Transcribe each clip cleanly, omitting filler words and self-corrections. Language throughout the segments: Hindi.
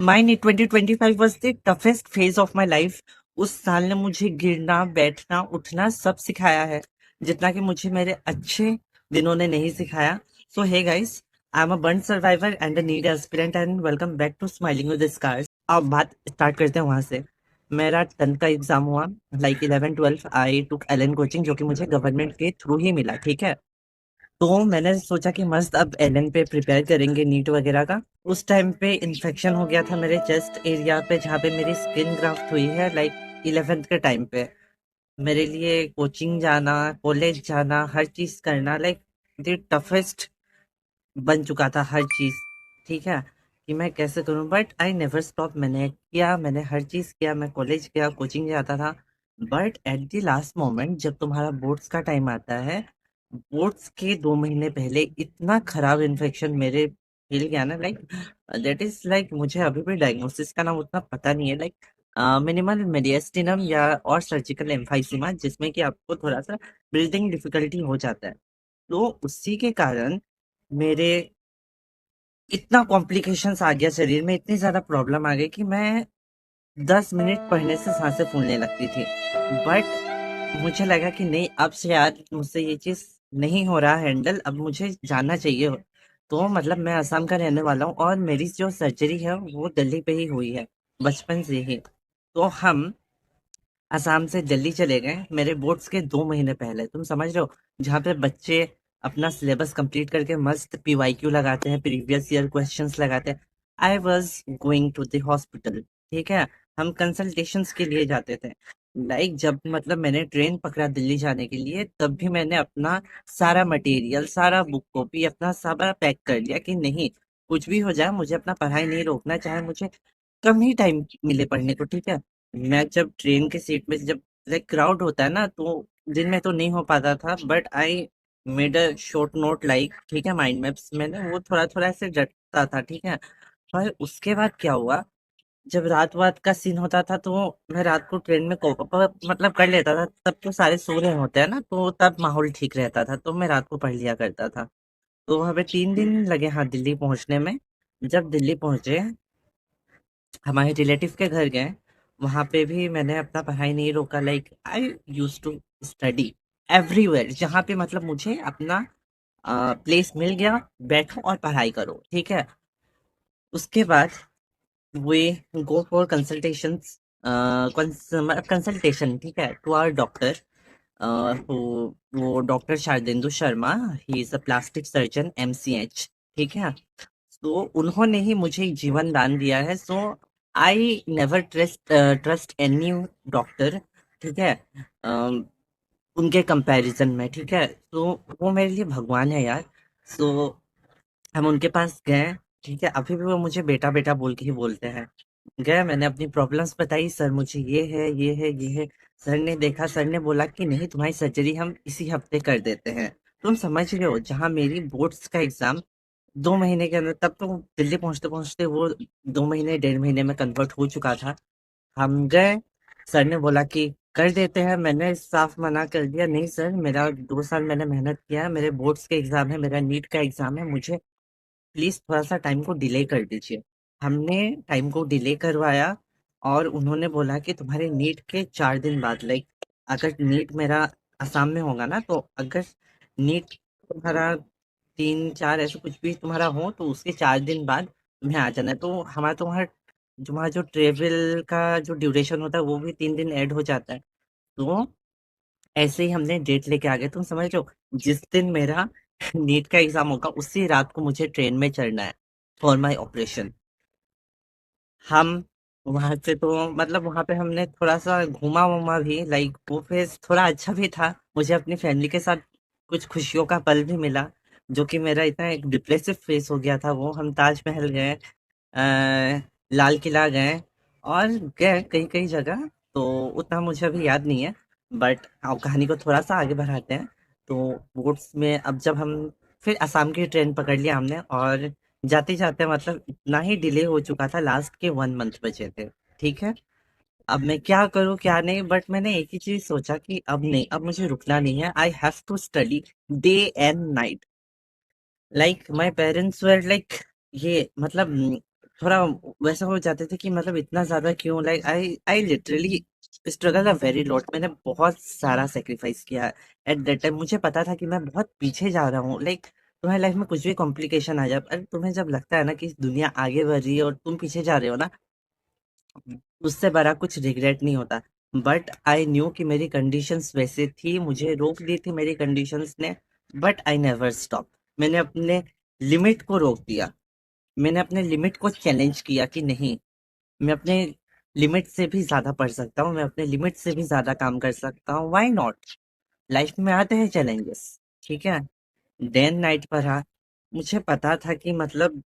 Mine 2025 was the toughest phase of my life. उस साल ने मुझे गिरना बैठना उठना सब सिखाया है, जितना कि मुझे मेरे अच्छे दिनों ने नहीं सिखाया। So hey guys, I am a burn survivor and a NEET aspirant and welcome back to smiling with scars. अब बात स्टार्ट करते हैं वहां से। मेरा 10th का एग्जाम हुआ, लाइक 11 12 आई टुक एलन कोचिंग, जो कि मुझे गवर्नमेंट के थ्रू ही मिला। ठीक है, तो मैंने सोचा कि मस्त अब एलन पे प्रिपेयर करेंगे नीट वगैरह का। उस टाइम पे इन्फेक्शन हो गया था मेरे चेस्ट एरिया पे, जहाँ पे मेरी स्किन ग्राफ्ट हुई है, लाइक 11th के टाइम पे। मेरे लिए कोचिंग जाना, कॉलेज जाना, हर चीज करना लाइक द टफेस्ट बन चुका था हर चीज। ठीक है, कि मैं कैसे करूं, बट आई नेवर स्टॉप। मैंने किया, मैंने हर चीज किया, मैं कॉलेज गया, कोचिंग जाता था। But at the last moment जब तुम्हारा बोर्ड्स का टाइम आता है, बोर्ड्स के 2 महीने पहले इतना खराब इन्फेक्शन मेरे फैल गया ना, लाइक दैट इज लाइक मुझे अभी भी डायग्नोसिस का नाम उतना पता नहीं है। लाइक मिनिमल मेडिएस्टिनम या और सर्जिकल एम्फाइसीमा, जिसमें कि आपको थोड़ा सा ब्रीदिंग डिफिकल्टी हो जाता है। तो उसी के कारण मेरे इतना कॉम्प्लिकेशंस आ गया शरीर में, इतनी ज्यादा प्रॉब्लम आ गई कि मैं 10 मिनट पढ़ने से सांसें फूलने लगती थी। बट मुझे लगा कि नहीं, अब से यार मुझसे ये चीज नहीं हो रहा हैंडल, अब मुझे जाना चाहिए। तो मतलब मैं असम का रहने वाला हूँ और मेरी जो सर्जरी है वो दिल्ली पे ही हुई है, बचपन से ही। तो हम असम से दिल्ली चले गए मेरे बोर्ड्स के 2 महीने पहले। तुम समझ रहे हो, जहाँ पे बच्चे अपना सिलेबस कंप्लीट करके मस्त पीवाईक्यू लगाते हैं, प्रीवियस ईयर क्वेश्चंस लगाते हैं। I was going to the hospital. ठीक है, हम कंसल्टेशंस के लिए जाते थे। लाइक जब मतलब मैंने ट्रेन पकड़ा दिल्ली जाने के लिए, तब भी मैंने अपना सारा मटेरियल, सारा बुक कॉपी अपना सारा पैक कर लिया कि नहीं, कुछ भी हो जाए मुझे अपना पढ़ाई नहीं रोकना, चाहे मुझे कम ही टाइम मिले पढ़ने को। ठीक है, मैं जब ट्रेन के सीट में, जब लाइक क्राउड होता है ना, तो दिन में तो नहीं हो पाता था, but I made a short note, like ठीक है, माइंड मैप्स मैंने वो थोड़ा थोड़ा ऐसे रटता था। ठीक है, और उसके बाद क्या हुआ, जब रात वात का सीन होता था तो मैं रात को ट्रेन में मतलब कर लेता था। तब तो सारे सो रहे होते हैं ना, तो तब माहौल ठीक रहता था, तो मैं रात को पढ़ लिया करता था। तो वहां पे 3 दिन लगे हाँ दिल्ली पहुंचने में। जब दिल्ली पहुंचे, हमारे रिलेटिव के घर गए, वहां पे भी मैंने अपना पढ़ाई नहीं रोका। Like I use to study everywhere, जहाँ पे मतलब मुझे अपना प्लेस मिल गया, बैठो और पढ़ाई करो। ठीक है, उसके बाद we go for consultations, consultation. ठीक है, टू आवर डॉक्टर, वो doctor Shardendu Sharma, he is a plastic surgeon MCH। ठीक है, तो उन्होंने ही मुझे जीवन दान दिया है। So I never trust any doctor. ठीक है, अम, उनके कंपैरिजन में। ठीक है, तो वो मेरे लिए भगवान है यार। सो हम उनके पास गए। ठीक है, अभी भी वो मुझे बेटा बेटा बोल के ही बोलते हैं। गए, मैंने अपनी प्रॉब्लम्स बताई, सर मुझे ये है ये है ये है। सर ने देखा, सर ने बोला कि नहीं, तुम्हारी सर्जरी हम इसी हफ्ते कर देते हैं। तुम समझ रहे हो, जहाँ मेरी बोर्ड्स का एग्जाम 2 महीने के अंदर, तब तो दिल्ली पहुंचते पहुंचते वो 2 महीने 1.5 महीने में कन्वर्ट हो चुका था। हम गए, सर ने बोला कि कर देते हैं। मैंने साफ मना कर दिया, नहीं सर, मेरा 2 साल मैंने मेहनत किया है, मेरे बोर्ड्स के एग्जाम है, मेरा नीट का एग्जाम है, मुझे प्लीज थोड़ा सा टाइम को डिले कर दीजिए। हमने टाइम को डिले करवाया और उन्होंने बोला कि तुम्हारे नीट के 4 दिन बाद, लाइक अगर नीट मेरा असम में होगा ना, तो अगर नीट तुम्हारा 3 4 ऐसे कुछ भी तुम्हारा हो, तो उसके 4 दिन बाद तुम्हें आ जाना है। तो हमारा तुम्हारा तुम्हारा जो ट्रेवल का जो ड्यूरेशन होता है वो भी 3 दिन ऐड हो जाता है। तो ऐसे ही हमने डेट लेके आ गए। तुम समझ रहे हो, जिस दिन मेरा नीट का एग्जाम होगा उसी रात को मुझे ट्रेन में चढ़ना है फॉर माई ऑपरेशन। हम वहां से तो मतलब वहां पे हमने थोड़ा सा घूमा वूमा भी, लाइक वो फेस थोड़ा अच्छा भी था। मुझे अपनी फैमिली के साथ कुछ खुशियों का पल भी मिला, जो कि मेरा इतना एक डिप्रेसिव फेस हो गया था। वो हम ताजमहल गए, लाल किला गए, और गए कई कई जगह। तो उतना मुझे अभी याद नहीं है, बट कहानी को थोड़ा सा आगे बढ़ाते हैं। तो बोट्स में अब जब हम फिर असम की ट्रेन पकड़ लिया हमने, और जाते जाते मतलब इतना ही डिले हो चुका था, लास्ट के 1 मंथ बचे थे। ठीक है, अब मैं क्या करूं क्या नहीं, बट मैंने एक ही चीज सोचा कि अब नहीं, अब मुझे रुकना नहीं है। I have to study day and night. Like my parents were like, ये मतलब थोड़ा वैसा हो जाते थे कि मतलब इतना ज्यादा क्यों, like I I literally struggle a very lot. मैंने बहुत सारा सेक्रीफाइस किया है एट दैट टाइम। मुझे पता था कि मैं बहुत पीछे जा रहा हूँ। लाइक तुम्हारी लाइफ में कुछ भी कॉम्प्लिकेशन आ जाए, अरे तुम्हें जब लगता है ना कि दुनिया आगे बढ़ रही है और तुम पीछे जा रहे हो ना, उससे बड़ा कुछ रिग्रेट नहीं होता। बट आई न्यू कि मेरी कंडीशंस वैसे थी, मुझे रोक दी थी मेरी कंडीशंस ने। But I never stop. मैंने अपने लिमिट को रोक दिया। मैंने अपने लिमिट को चैलेंज किया कि नहीं, मैं अपने लिमिट से भी ज्यादा पढ़ सकता हूँ, मैं अपने लिमिट से भी ज्यादा काम कर सकता हूँ, व्हाई नॉट। लाइफ में आते हैं चैलेंजेस, ठीक है। डे एंड नाइट पढ़ा। मुझे पता था कि मतलब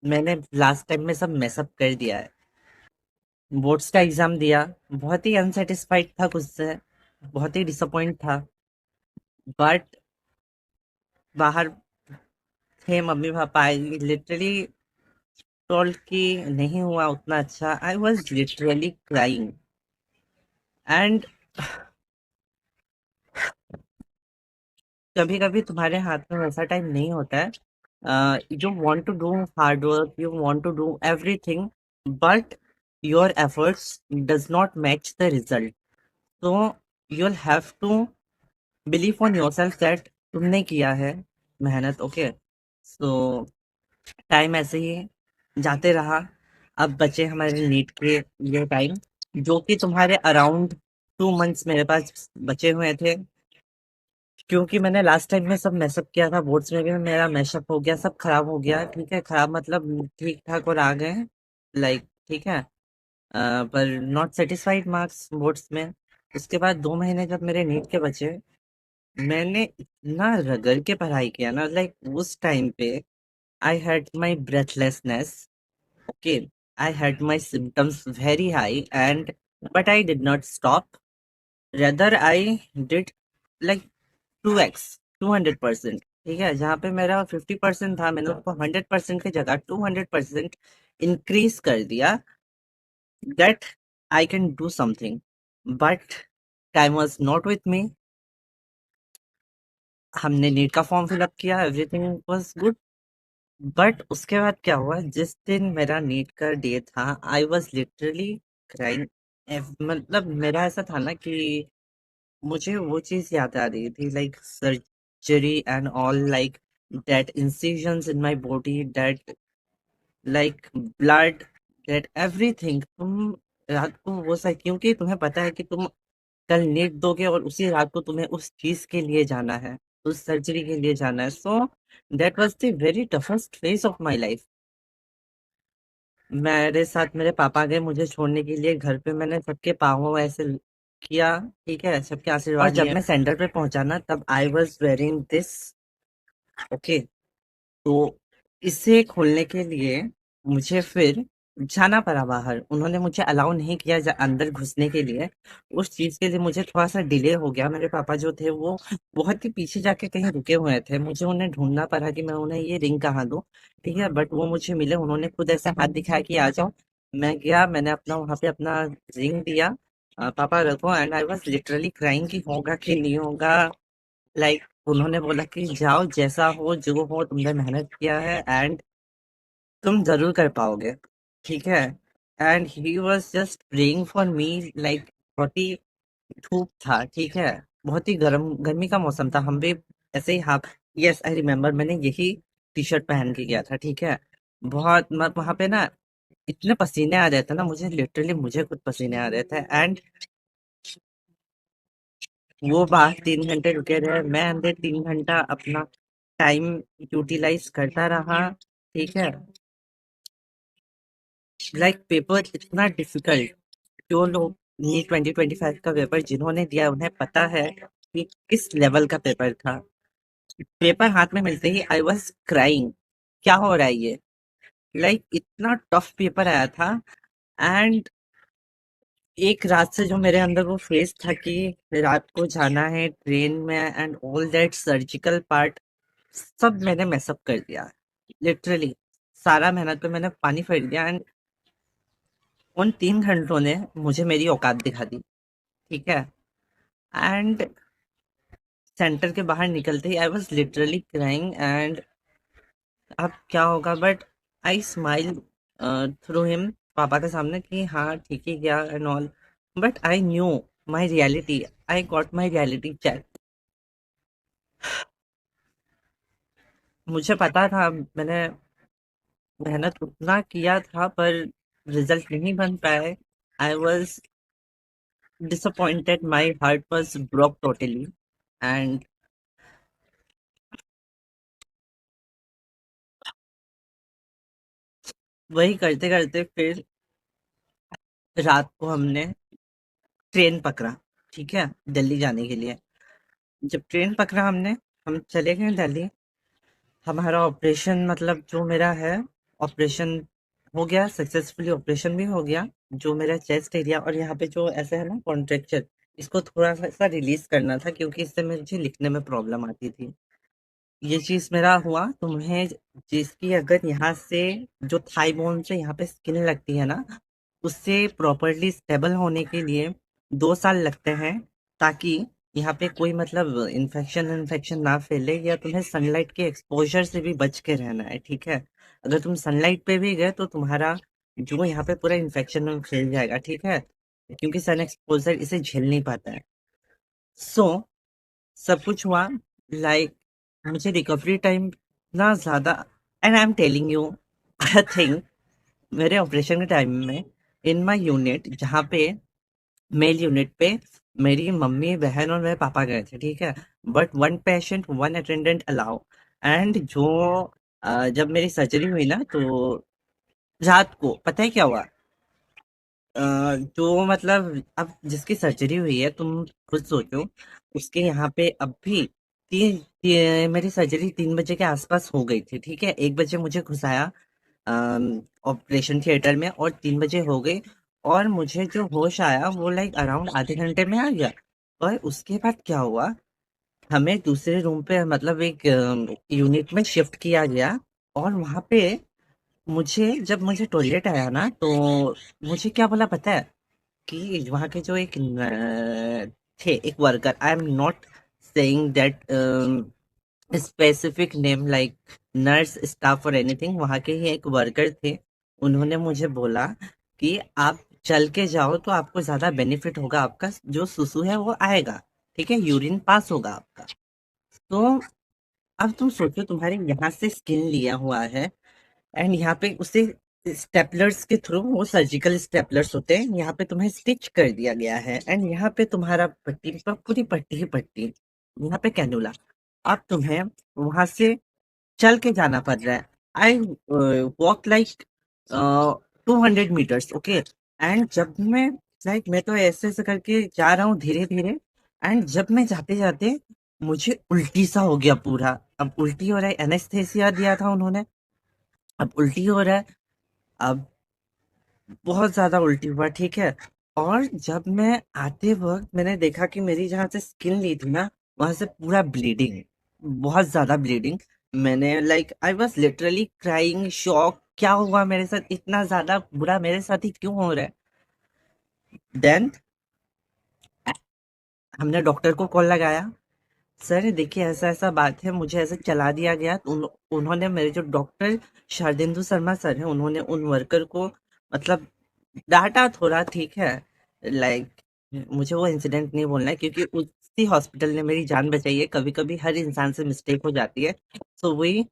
मैंने लास्ट टाइम में सब मेसअप कर दिया है। बोर्ड्स का एग्जाम दिया, बहुत ही अनसेटिस्फाइड था खुद से, बहुत ही डिसअपॉइंट था। बट बाहर थे mummy papa, I literally told कि नहीं हुआ उतना अच्छा। आई वॉज लिटरली क्राइंग। एंड कभी कभी तुम्हारे हाथ में वैसा टाइम नहीं होता है, you want to do hard work, you want to do everything, but your efforts does not match the result. तो you'll have to believe on yourself that तुमने किया है मेहनत, ओके। सो टाइम ऐसे ही जाते रहा। अब बचे हमारे नीट के ये टाइम, जो कि तुम्हारे अराउंड 2 मंथ्स मेरे पास बचे हुए थे। क्योंकि मैंने लास्ट टाइम में सब मैसअप किया था, बोर्ड्स में भी मेरा मैशअप हो गया, सब खराब हो गया, ठीक है। खराब मतलब ठीक ठाक और आ गए, लाइक ठीक है। पर नॉट सेटिस्फाइड मार्क्स बोर्ड्स में। उसके बाद 2 महीने जब मेरे नीट के बचे, मैंने इतना रगड़ के पढ़ाई किया ना, लाइक उस टाइम पे I had my breathlessness, okay. I had my symptoms very high and but I did not stop. Rather I did like 2x, 200%, ठीक है। जहाँ पे मेरा 50% था, मैंने उसको 100% की जगह 200% इंक्रीज कर दिया, that I can do something. But time was not with me. हमने नीट का फॉर्म फिलअप किया, एवरीथिंग वॉज गुड। बट उसके बाद क्या हुआ, जिस दिन मेरा नीट का डे था, आई वॉज लिटरली क्राइंग। मतलब मेरा ऐसा था ना कि मुझे वो चीज याद आ रही थी, like surgery and all, like that incisions in my body, that like blood, that everything. तुम रात को वो सब, क्योंकि तुम्हें पता है कि तुम कल नीट दोगे और उसी रात को तुम्हें उस चीज के लिए जाना है, उस सर्जरी के लिए जाना है। So that was the very toughest phase of my life. मेरे साथ मेरे पापा गए मुझे छोड़ने के लिए घर पे, मैंने सबके पाँव ऐसे किया, ठीक है, सबके और आशीर्वाद जब लिए। मैं सेंटर पे पहुंचा ना, तब I was wearing this, okay. तो इसे खोलने के लिए मुझे फिर जाना पड़ा बाहर। उन्होंने मुझे अलाउ नहीं किया अंदर घुसने के लिए। उस चीज के लिए मुझे थोड़ा सा डिले हो गया। मेरे पापा जो थे वो बहुत ही पीछे जाके कहीं रुके हुए थे, मुझे उन्हें ढूंढना पड़ा कि मैं उन्हें ये रिंग कहाँ दूं, ठीक है। बट वो मुझे मिले, उन्होंने खुद ऐसा हाथ दिखाया कि आ जाओ। मैं गया, मैंने अपना वहां पे अपना रिंग दिया, पापा रखो। And I was literally crying कि होगा कि नहीं होगा। लाइक उन्होंने बोला कि जाओ, जैसा हो जो हो, तुमने मेहनत किया है एंड तुम जरूर कर पाओगे, ठीक है। And he was just praying for me, like बहुत ही धूप था, ठीक है। बहुत ही गर्मी का मौसम था, हम भी ऐसे ही हाफ, यस आई रिमेम्बर, मैंने यही टी शर्ट पहन के गया था, ठीक है। बहुत वहां पे ना इतने पसीने आ रहे थे ना, मुझे लिटरली मुझे खुद पसीने आ रहे थे। एंड वो बाहर 3 घंटे रुके रहे, मैं अंदर 3 घंटा अपना टाइम यूटिलाइज करता रहा, ठीक है। लाइक पेपर इतना डिफिकल्ट, जो लोग नीट 2025 का पेपर जिन्होंने दिया उन्हें पता है कि किस लेवल का पेपर था। पेपर हाथ में मिलते ही आई वॉज क्राइंग, क्या हो रहा है ये, लाइक इतना टफ पेपर आया था। एंड एक रात से जो मेरे अंदर वो फेस था कि रात को जाना है ट्रेन में and all that surgical part, सब मैंने मैसअप कर दिया, लिटरली। सारा मेहनत पे मैंने पानी फेर दिया। एंड उन 3 घंटों ने मुझे मेरी औकात दिखा दी, ठीक है। एंड सेंटर के बाहर निकलते ही I was literally crying. And अब क्या होगा, but I smile through him, पापा के सामने, कि हाँ ठीक ही गया and all. But I knew my reality, I got my reality check. मुझे पता था, मैंने मेहनत उतना किया था पर रिजल्ट नहीं बन पाए। I was disappointed, my heart was broke totally, and वही करते करते फिर रात को हमने ट्रेन पकड़ा, ठीक है, दिल्ली जाने के लिए। जब ट्रेन पकड़ा हमने, हम चले गए दिल्ली। हमारा ऑपरेशन, मतलब जो मेरा है, ऑपरेशन हो गया सक्सेसफुली, ऑपरेशन भी हो गया। जो मेरा चेस्ट एरिया और यहाँ पे जो ऐसा है ना कॉन्ट्रेक्चर, इसको थोड़ा सा रिलीज करना था क्योंकि इससे मुझे लिखने में प्रॉब्लम आती थी। ये चीज मेरा हुआ। तुम्हें जिसकी अगर यहाँ से, जो थाई बोन से यहाँ पे स्किन लगती है ना, उससे प्रॉपरली स्टेबल होने के लिए 2 साल लगते हैं, ताकि यहाँ पे कोई मतलब इन्फेक्शन इन्फेक्शन ना फैले, या तुम्हें सनलाइट के एक्सपोजर से भी बच के रहना है, ठीक है। अगर तुम सनलाइट पे भी गए तो तुम्हारा जो यहाँ पे पूरा इन्फेक्शन फैल जाएगा, ठीक है, क्योंकि सन एक्सपोजर इसे झेल नहीं पाता है। सो सब कुछ हुआ, लाइक मुझे रिकवरी टाइम ना ज्यादा। And I am telling you I think मेरे ऑपरेशन के टाइम में, इन माय यूनिट, जहाँ पे मेल यूनिट पे मेरी मम्मी बहन और मेरे पापा गए थे, ठीक है, but one patient one attendant allow. And जो जब मेरी सर्जरी हुई ना, तो रात को पता है क्या हुआ? अ, जो मतलब अब जिसकी सर्जरी हुई है, तुम खुद सोचो, उसके यहाँ पे अब भी मेरी सर्जरी 3 बजे के आसपास हो गई थी, ठीक है। 1 बजे मुझे घुसाया ऑपरेशन थिएटर में, और 3 बजे हो गई। और मुझे जो होश आया वो लाइक अराउंड आधे घंटे में आ गया। और उसके बाद क्या हुआ, हमें दूसरे रूम पे, मतलब एक यूनिट में शिफ्ट किया गया। और वहां पे जब मुझे टॉयलेट आया ना, तो मुझे क्या बोला पता है? कि वहाँ के जो एक थे, एक worker, I am not saying that specific name like nurse staff और एनीथिंग, वहाँ के ही एक वर्कर थे। उन्होंने मुझे बोला कि आप चल के जाओ तो आपको ज्यादा बेनिफिट होगा, आपका जो सुसु है वो आएगा, ठीक है, यूरिन पास होगा आपका। तो अब तुम सोचो, तुम्हारे यहाँ से स्किन लिया हुआ है, एंड यहाँ पे उसे स्टेपलर्स के थ्रू, वो सर्जिकल स्टेपलर्स होते हैं, यहाँ पे तुम्हें स्टिच कर दिया गया है। एंड यहाँ पे तुम्हारा पट्टी पर पूरी पट्टी ही पट्टी, यहाँ पे कैनुला। अब तुम्हें वहां से चल के जाना पड़ रहा है। I walk like 200 metres, okay. And जब मैं तो ऐसे ऐसे करके जा रहा हूँ धीरे धीरे। एंड जब मैं जाते जाते मुझे उल्टी सा हो गया पूरा। अब उल्टी हो रहा है, एनेस्थेसिया दिया था उन्होंने, अब उल्टी हो रहा है। अब बहुत ज्यादा उल्टी हुआ, ठीक है। और जब मैं आते वक्त मैंने देखा कि मेरी जहाँ से स्किन ली थी ना, वहां से पूरा ब्लीडिंग, बहुत ज्यादा ब्लीडिंग। मैंने like I was literally crying, shock, क्या हुआ मेरे साथ, इतना ज्यादा बुरा मेरे साथ ही क्यों हो रहा है। देन हमने डॉक्टर को कॉल लगाया। सर देखिए, ऐसा ऐसा बात है, मुझे ऐसे चला दिया गया। तो उन्होंने, मेरे जो डॉक्टर शारदेंदु शर्मा सर हैं, उन्होंने उन वर्कर को मतलब डांटा थोड़ा, ठीक है। लाइक मुझे वो इंसिडेंट नहीं बोलना है क्योंकि उसी हॉस्पिटल ने मेरी जान बचाई है। कभी कभी हर इंसान से मिस्टेक हो जाती है, so we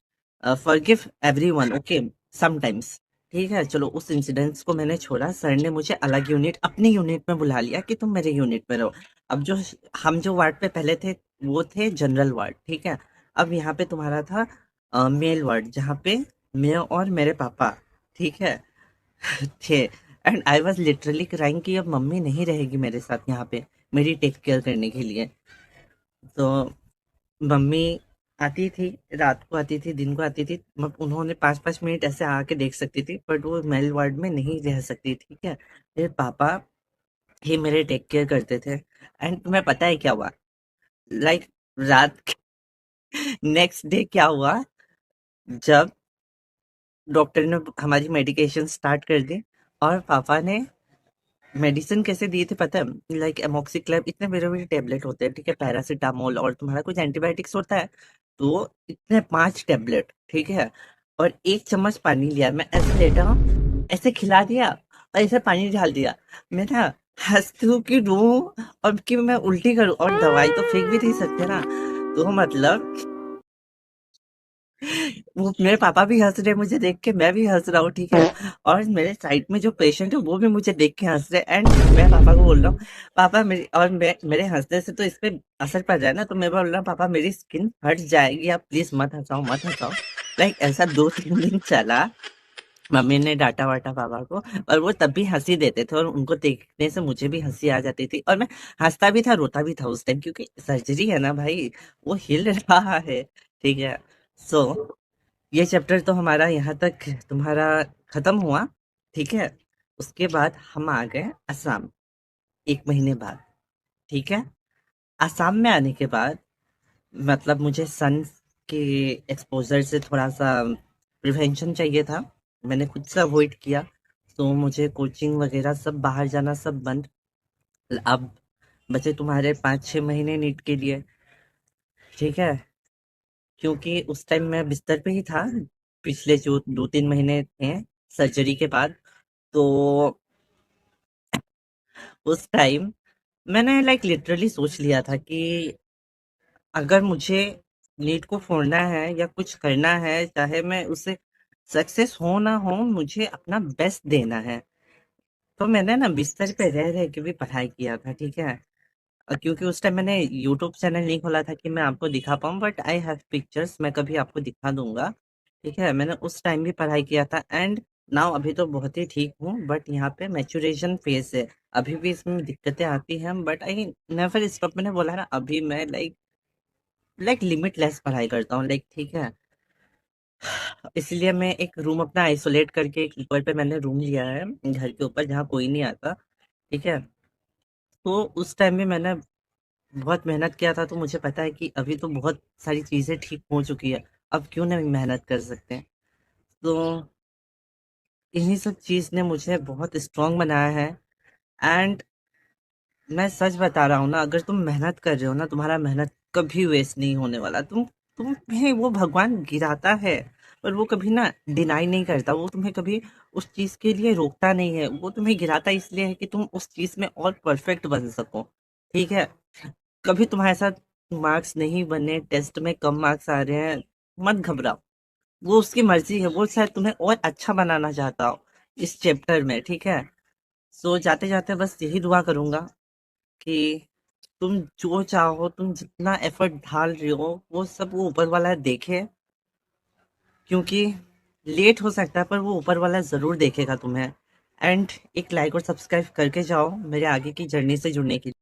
forgive everyone, okay, sometimes, ठीक है। चलो, उस इंसिडेंट्स को मैंने छोड़ा। सर ने मुझे अलग यूनिट, अपनी यूनिट में बुला लिया कि तुम मेरे यूनिट में रहो। अब जो हम जो वार्ड पे पहले थे, वो थे जनरल वार्ड, ठीक है। अब यहाँ पे तुम्हारा था मेल वार्ड, जहाँ पे मैं और मेरे पापा, ठीक है, थे। And I was literally crying कि अब मम्मी नहीं रहेगी मेरे साथ यहाँ पे मेरी टेक केयर करने के लिए। तो मम्मी आती थी, रात को आती थी, दिन को आती थी। उन्होंने 5-5 मिनट ऐसे आके देख सकती थी, बट वो मेल वार्ड में नहीं रह सकती, ठीक है। मेरे पापा ही मेरे टेक केयर करते थे। एंड तुम्हें पता है क्या हुआ? लाइक रात नेक्स्ट डे क्या हुआ, जब डॉक्टर ने हमारी मेडिकेशन स्टार्ट कर दी, और पापा ने मेडिसिन कैसे दिए थे पता है? लाइक एमोक्सिक्लब, इतने बड़े बड़े टेबलेट होते हैं, ठीक है, पैरासीटामोल, और तुम्हारा कुछ एंटीबायोटिक्स होता है, तो इतने 5 टेबलेट, ठीक है। और 1 चम्मच पानी लिया, मैं ऐसे लेटा हूँ, ऐसे खिला दिया और ऐसे पानी डाल दिया। मैं ना हंसती हूँ कि रो और कि मैं उल्टी करूँ, और दवाई तो फेंक भी नहीं सकते ना। तो मतलब वो मेरे पापा भी हंस रहे मुझे देख के, मैं भी हंस रहा हूँ, ठीक है। और मेरे साइड में जो पेशेंट है वो भी मुझे देख के हंस रहे, एंड मैं पापा को बोल रहा हूँ पापा मेरी, और मेरे हंसने से तो इस पे असर पड़ रहा है ना, तो मैं बोल रहा हूँ पापा मेरी स्किन हट जाएगी, आप प्लीज मत हंसाओ मत हंसाओ। लाइक ऐसा 2-3 दिन चला। मम्मी ने डांटा वाटा पापा को, और वो तब भी हंसी देते थे, और उनको देखने से मुझे भी हंसी आ जाती थी, और मैं हंसता भी था रोता भी था उस टाइम, क्योंकि सर्जरी है ना भाई, वो हिल रहा है, ठीक है। सो ये चैप्टर तो हमारा यहाँ तक तुम्हारा खत्म हुआ, ठीक है। उसके बाद हम आ गए असम, 1 महीने बाद, ठीक है। असम में आने के बाद मतलब मुझे सन के एक्सपोजर से थोड़ा सा प्रिवेंशन चाहिए था। मैंने खुद से अवॉइड किया, तो मुझे कोचिंग वगैरह सब बाहर जाना सब बंद। अब बचे तुम्हारे 5-6 महीने नीट के लिए, ठीक है। क्योंकि उस टाइम मैं बिस्तर पे ही था, पिछले जो 2-3 महीने थे सर्जरी के बाद। तो उस टाइम मैंने लाइक लिटरली सोच लिया था कि अगर मुझे नीट को फोड़ना है या कुछ करना है, चाहे मैं उसे सक्सेस हो ना हो, मुझे अपना बेस्ट देना है। तो मैंने ना बिस्तर पे रह रह के भी पढ़ाई किया था, ठीक है। क्योंकि उस टाइम मैंने यूट्यूब चैनल नहीं खोला था कि मैं आपको दिखा पाऊँ, बट आई हैव पिक्चर्स, मैं कभी आपको दिखा दूंगा, ठीक है। मैंने उस टाइम भी पढ़ाई किया था, एंड नाउ अभी तो बहुत ही ठीक हूँ, बट यहाँ पे मैचुरेशन फेज है। अभी भी इसमें दिक्कतें आती हैं, बट आई नेवर स्टॉप। मैंने बोला ना, अभी मैं लाइक लिमिटलेस पढ़ाई करता हूँ, लाइक, ठीक है। इसलिए मैं एक रूम अपना आइसोलेट करके एक ऊपर पे मैंने रूम लिया है घर के ऊपर, जहाँ कोई नहीं आता, ठीक है। तो उस टाइम में मैंने बहुत मेहनत किया था, तो मुझे पता है कि अभी तो बहुत सारी चीजें ठीक हो चुकी है, अब क्यों नहीं मेहनत कर सकते हैं। तो इन्हीं सब चीज ने मुझे बहुत स्ट्रांग बनाया है। एंड मैं सच बता रहा हूँ ना, अगर तुम मेहनत कर रहे हो ना, तुम्हारा मेहनत कभी वेस्ट नहीं होने वाला। तुम्हें वो भगवान गिराता है, पर वो कभी ना डिनाई नहीं करता, वो तुम्हें कभी उस चीज के लिए रोकता नहीं है, वो तुम्हें गिराता इसलिए है कि तुम उस चीज में और परफेक्ट बन सको, ठीक है। कभी तुम्हारे साथ मार्क्स नहीं बने, टेस्ट में कम मार्क्स आ रहे हैं, मत घबराओ। वो उसकी मर्जी है, वो शायद तुम्हें और अच्छा बनाना चाहता हो इस चैप्टर में, ठीक है। सो जाते जाते बस यही दुआ करूंगा कि तुम जो चाहो, तुम जितना एफर्ट डाल रहे हो, वो सब वो ऊपर वाला देखे। क्योंकि लेट हो सकता है, पर वो ऊपर वाला जरूर देखेगा तुम्हें। एंड एक लाइक और सब्सक्राइब करके जाओ मेरे आगे की जर्नी से जुड़ने के लिए।